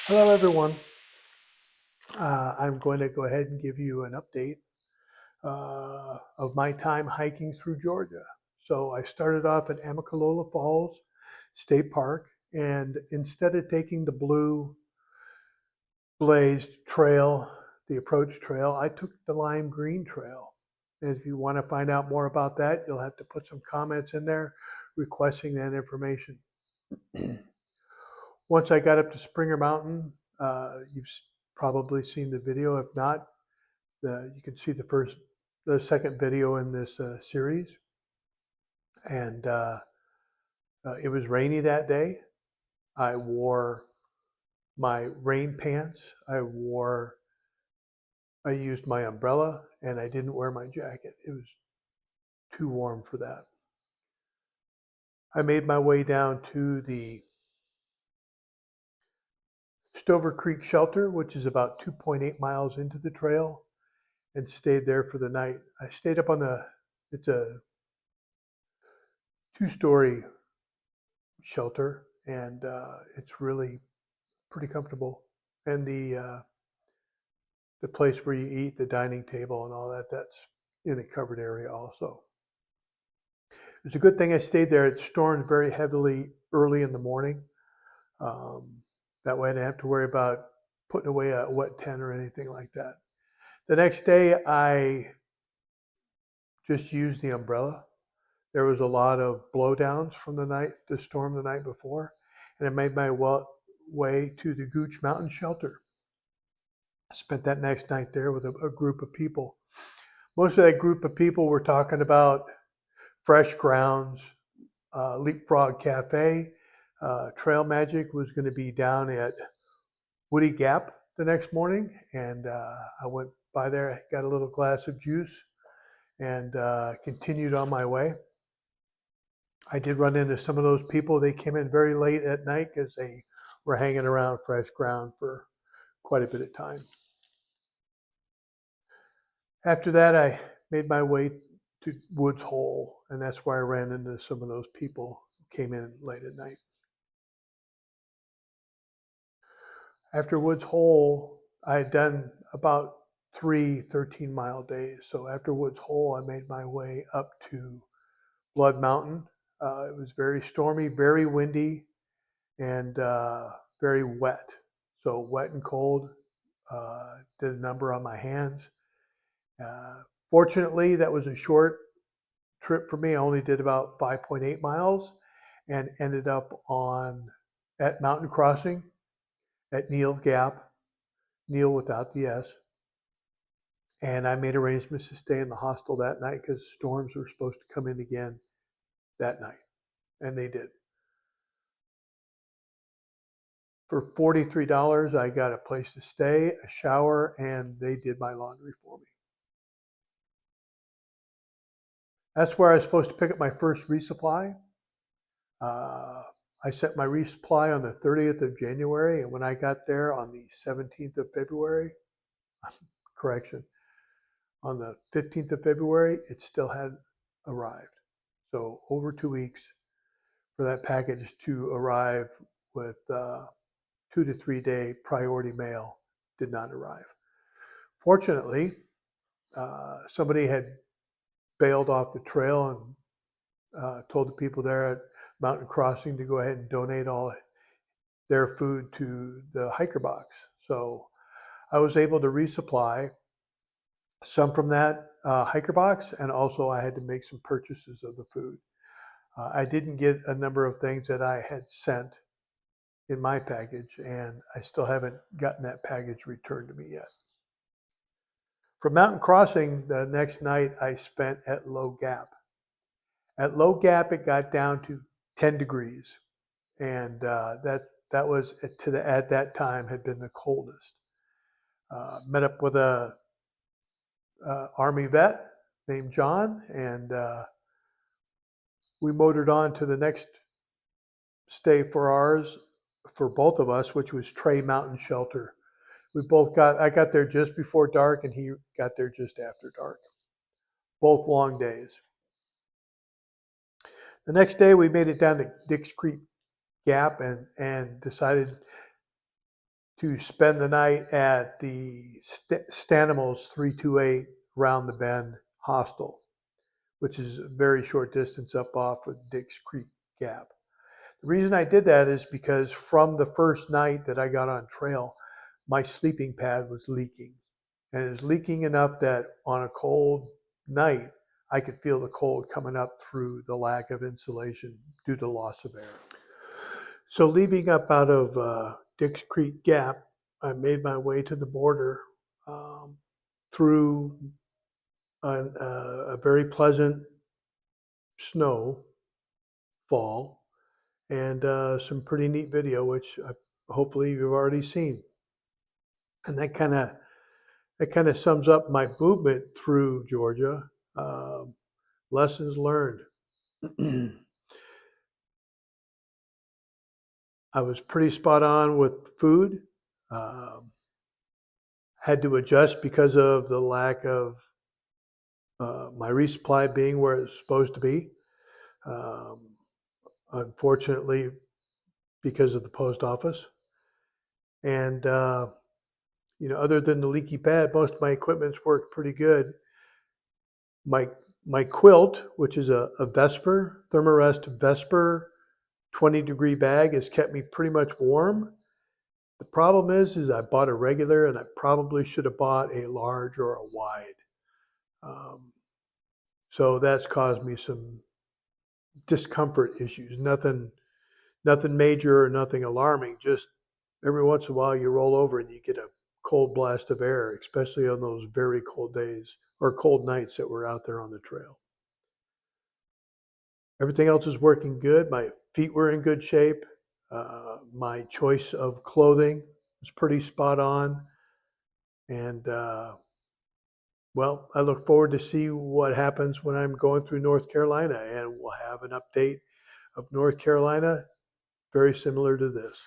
Hello, everyone. I'm going to go ahead and give you an update of my time hiking through Georgia. So I started off at Amicalola Falls State Park, and instead of taking the blue blazed trail, the approach trail, I took the lime green trail. And if you want to find out more about that, you'll have to put some comments in there requesting that information. Once I got up to Springer Mountain, you've probably seen the video. If not, you can see the second video in this series. And it was rainy that day. I wore my rain pants. I used my umbrella, and I didn't wear my jacket. It was too warm for that. I made my way down to the Stover Creek Shelter, which is about 2.8 miles into the trail, and stayed there for the night. I stayed up it's a 2-story shelter, and it's really pretty comfortable. And the place where you eat, the dining table and all that, that's in a covered area also. It's a good thing I stayed there. It stormed very heavily early in the morning. Um, that way I didn't have to worry about putting away a wet tent or anything like that. The next day, I just used the umbrella. There was a lot of blowdowns from the storm the night before, and I made my way to the Gooch Mountain Shelter. I spent that next night there with a group of people. Most of that group of people were talking about Fresh Grounds, Leapfrog Cafe. Trail Magic was going to be down at Woody Gap the next morning, and I went by there, got a little glass of juice, and continued on my way. I did run into some of those people. They came in very late at night because they were hanging around Fresh Ground for quite a bit of time. After that, I made my way to Woods Hole, and that's where I ran into some of those people who came in late at night. After Woods Hole, I had done about 13-mile days. So after Woods Hole, I made my way up to Blood Mountain. It was very stormy, very windy, and very wet. So wet and cold. Did a number on my hands. Fortunately, that was a short trip for me. I only did about 5.8 miles and ended up at Mountain Crossing at Neal Gap, Neal without the S. And I made arrangements to stay in the hostel that night because storms were supposed to come in again that night. And they did. For $43, I got a place to stay, a shower, and they did my laundry for me. That's where I was supposed to pick up my first resupply. Uh, I set my resupply on the 30th of January, and when I got there on the 17th of February, correction, on the 15th of February, it still hadn't arrived. So over 2 weeks for that package to arrive with 2 to 3 day priority mail did not arrive. Fortunately, somebody had bailed off the trail and told the people there at Mountain Crossing to go ahead and donate all their food to the hiker box. So I was able to resupply some from that hiker box, and also I had to make some purchases of the food. I didn't get a number of things that I had sent in my package, and I still haven't gotten that package returned to me yet. From Mountain Crossing, the next night I spent at Low Gap. At Low Gap, it got down to 10 degrees, and that was at that time had been the coldest. Met up with a Army vet named John, and we motored on to the next stay for both of us, which was Tray Mountain Shelter. I got there just before dark, and he got there just after dark. Both long days. The next day, we made it down to Dix Creek Gap and decided to spend the night at the Stanimals 328 Round the Bend Hostel, which is a very short distance up off of Dix Creek Gap. The reason I did that is because from the first night that I got on trail, my sleeping pad was leaking. And it was leaking enough that on a cold night, I could feel the cold coming up through the lack of insulation due to loss of air. So leaving up out of Dix Creek Gap, I made my way to the border through a very pleasant snow fall and some pretty neat video, which hopefully you've already seen. And that kind of sums up my movement through Georgia. Lessons learned. I was pretty spot on with food. Had to adjust because of the lack of my resupply being where it's supposed to be. Unfortunately, because of the post office. And, other than the leaky pad, most of my equipment's worked pretty good. My quilt, which is a Vesper, Thermarest Vesper 20-degree bag, has kept me pretty much warm. The problem is I bought a regular and I probably should have bought a large or a wide. So that's caused me some discomfort issues. Nothing major or nothing alarming. Just every once in a while you roll over and you get a cold blast of air, especially on those very cold days or cold nights that we're out there on the trail. Everything else is working good. My feet were in good shape. My choice of clothing was pretty spot on. And well, I look forward to see what happens when I'm going through North Carolina, and we'll have an update of North Carolina very similar to this.